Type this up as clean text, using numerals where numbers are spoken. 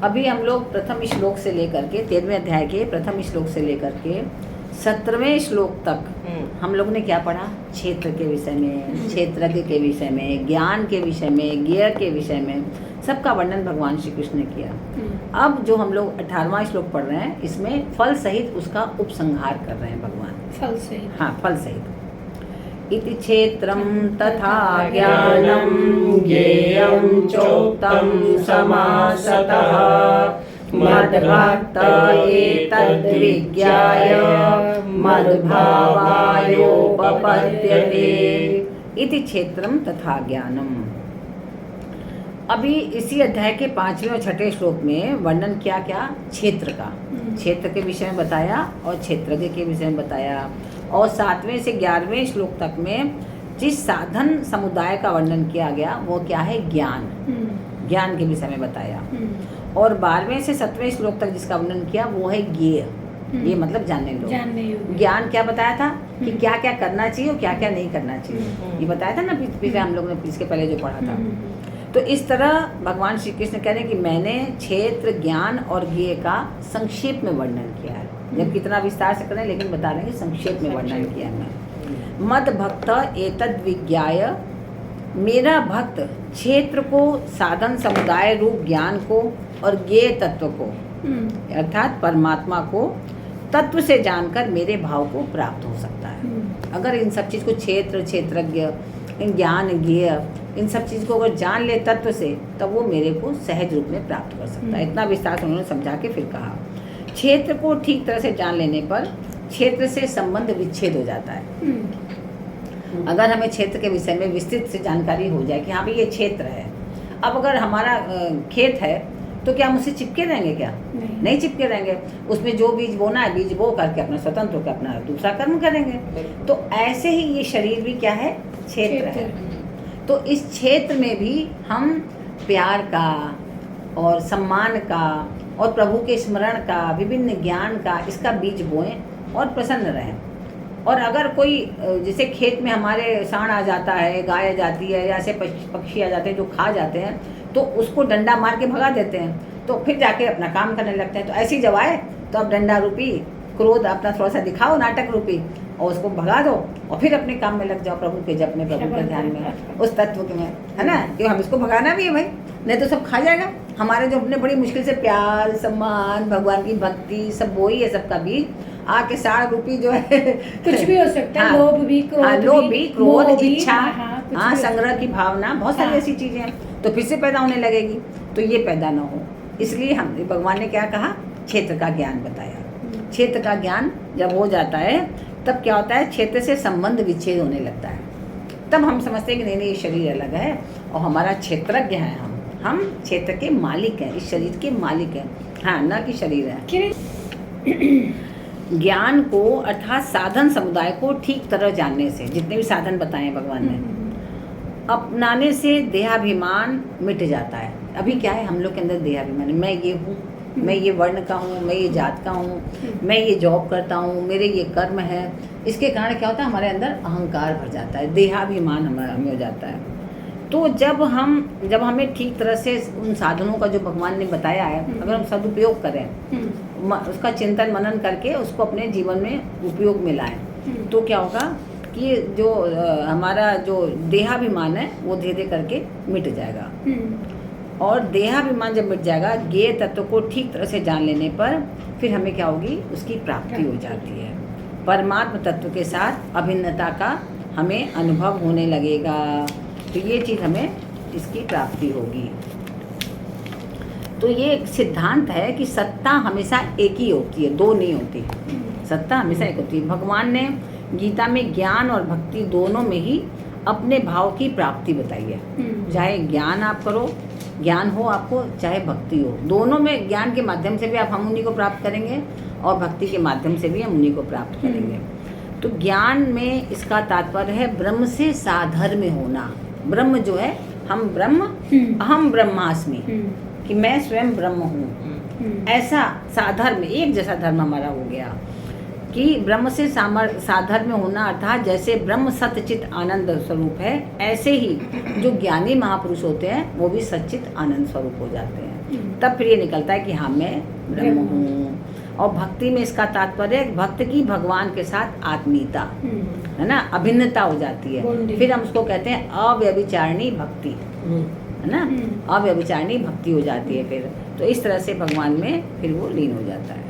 अभी हम लोग प्रथम श्लोक से लेकर के 13वें अध्याय के प्रथम श्लोक से लेकर के 17वें श्लोक तक हम लोग ने क्या पढ़ा? क्षेत्र के विषय में, क्षेत्रज्ञ के विषय में, ज्ञान के विषय में, ज्ञेय के विषय में, सबका वर्णन भगवान श्री कृष्ण ने किया। अब जो हम लोग 18वां श्लोक पढ़ रहे हैं, इसमें फल सहित उसका उपसंहार कर रहे हैं भगवान। फल सहित? हाँ, फल सहित। इति क्षेत्रं तथा ज्ञानं ज्ञेयं चोक्तं समासतः मद्भक्त एतद्विज्ञाय मद्भावायोपपद्यते। इति क्षेत्रं तथा ज्ञानम। अभी इसी अध्याय के 5वें और 6ठे श्लोक में वर्णन किया क्या? क्षेत्र का, क्षेत्र के विषय में बताया और क्षेत्रज्ञ के विषय में बताया। और 7वें से 11वें श्लोक तक में जिस साधन समुदाय का वर्णन किया गया वो क्या है? ज्ञान, ज्ञान के विषय में बताया। और 12वें से 7वें श्लोक तक जिसका वर्णन किया वो है ज्ञेय, ये मतलब जानने लोग। ज्ञान क्या बताया था कि क्या क्या करना चाहिए और क्या क्या नहीं करना चाहिए, ये बताया था ना पिछले हम लोग ने, इसके पहले जो पढ़ा था। तो इस तरह भगवान श्री कृष्ण कह रहे हैं कि मैंने क्षेत्र, ज्ञान और ज्ञेय का संक्षेप में वर्णन किया है। जब कितना विस्तार से करें लेकिन बता रहे हैं कि संक्षेप में वर्णन किया है। मद भक्त एतद विज्ञाय, मेरा भक्त क्षेत्र को, साधन समुदाय रूप ज्ञान को और ज्ञेय तत्व को अर्थात परमात्मा को तत्व से जानकर मेरे भाव को प्राप्त हो सकता है। अगर इन सब चीज़ को, क्षेत्र, क्षेत्रज्ञ, ज्ञान, ज्ञेय, इन सब चीज़ को अगर जान ले तत्व से, तब वो मेरे को सहज रूप में प्राप्त कर सकता है। इतना विस्तार से उन्होंने समझा के फिर कहा, क्षेत्र को ठीक तरह से जान लेने पर क्षेत्र से संबंध विच्छेद हो जाता है। अगर हमें क्षेत्र के विषय में विस्तृत से जानकारी हो जाए कि हाँ भाई ये क्षेत्र है, अब अगर हमारा खेत है तो क्या हम उससे चिपके रहेंगे? क्या नहीं चिपके रहेंगे। उसमें जो बीज बोना है बीज बो करके अपना स्वतंत्र होकर अपना दूसरा कर्म करेंगे। तो ऐसे ही ये शरीर भी क्या है? क्षेत्र है। तो इस क्षेत्र में भी हम प्यार का और सम्मान का और प्रभु के स्मरण का, विभिन्न ज्ञान का, इसका बीज बोएं और प्रसन्न रहें। और अगर कोई जैसे खेत में हमारे सांड आ जाता है, गाय आ जाती है, या ऐसे पक्षी आ जाते हैं जो खा जाते हैं, तो उसको डंडा मार के भगा देते हैं, तो फिर जाके अपना काम करने लगते हैं। तो ऐसी जब आए तो अब डंडा रूपी क्रोध अपना थोड़ा सा दिखाओ, नाटक रूपी, और उसको भगा दो और फिर अपने काम में लग जाओ, प्रभु के जप में, प्रभु के ध्यान में, उस तत्व के में, है ना? क्यों हम इसको भगाना भी है भाई, नहीं तो सब खा जाएगा हमारे जो अपने बड़ी मुश्किल से प्यार, सम्मान, भगवान की भक्ति, सब वो ही है, सबका बीज आके साड़ रूपी जो है कुछ भी हो सकता है। लोभ भी, क्रोध, इच्छा, हाँ, संग्रह की भावना, बहुत सारी ऐसी चीजें हैं, तो फिर से पैदा होने लगेगी। तो ये पैदा ना हो, इसलिए हम भगवान ने क्या कहा? क्षेत्र का ज्ञान बताया। क्षेत्र का ज्ञान जब हो जाता है तब क्या होता है? क्षेत्र से संबंध विच्छेद होने लगता है। तब हम समझते हैं कि नहीं, ये शरीर अलग है और हमारा क्षेत्रज्ञ है, हम क्षेत्र के मालिक हैं, इस शरीर के मालिक हैं, हाँ, ना कि शरीर है। ज्ञान को अर्थात साधन समुदाय को ठीक तरह जानने से, जितने भी साधन बताए भगवान ने, अपनाने से देहाभिमान मिट जाता है। अभी क्या है हम लोग के अंदर? देहाभिमान, मैं ये हूँ, मैं ये वर्ण का हूँ, मैं ये जात का हूँ, मैं ये जॉब करता हूँ, मेरे ये कर्म है। इसके कारण क्या होता है? हमारे अंदर अहंकार भर जाता है, देहाभिमान हमें हो जाता है। तो जब हमें ठीक तरह से उन साधनों का जो भगवान ने बताया है, अगर हम सदुपयोग करें, उसका चिंतन मनन करके उसको अपने जीवन में उपयोग में लाएं, तो क्या होगा कि जो हमारा जो देहाभिमान है वो धीरे धीरे करके मिट जाएगा। और देहाभिमान जब मिट जाएगा, ज्ञेय तत्व को ठीक तरह से जान लेने पर फिर हमें क्या होगी? उसकी प्राप्ति हो जाती है। परमात्मा तत्व के साथ अभिन्नता का हमें अनुभव होने लगेगा। तो ये चीज़ हमें इसकी प्राप्ति होगी। तो ये एक सिद्धांत है कि सत्ता हमेशा एक ही होती है, दो नहीं होती। सत्ता हमेशा एक होती है। भगवान ने गीता में ज्ञान और भक्ति दोनों में ही अपने भाव की प्राप्ति बताई है। चाहे ज्ञान आप करो, ज्ञान हो आपको, चाहे भक्ति हो, दोनों में ज्ञान के माध्यम से भी आप हम उन्हीं को प्राप्त करेंगे और भक्ति के माध्यम से भी हम उन्हीं को प्राप्त करेंगे। तो ज्ञान में इसका तात्पर्य है ब्रह्म से साधर्म्य होना। ब्रह्म जो है, हम ब्रह्म, अहम ब्रह्मास्मि, कि मैं स्वयं ब्रह्म हूँ, ऐसा साधर्म्य, एक जैसा धर्म हमारा हो गया कि ब्रह्म से साधर्म्य होना, अर्थात जैसे ब्रह्म सच्चित आनंद स्वरूप है, ऐसे ही जो ज्ञानी महापुरुष होते हैं वो भी सच्चित आनंद स्वरूप हो जाते हैं। तब फिर ये निकलता है कि हाँ मैं ब्रह्म हूँ। और भक्ति में इसका तात्पर्य भक्त की भगवान के साथ आत्मीयता है ना, अभिन्नता हो जाती है। फिर हम उसको कहते हैं अव्यभिचारिणी भक्ति, है ना, अव्यभिचारिणी भक्ति हो जाती है फिर। तो इस तरह से भगवान में फिर वो लीन हो जाता है।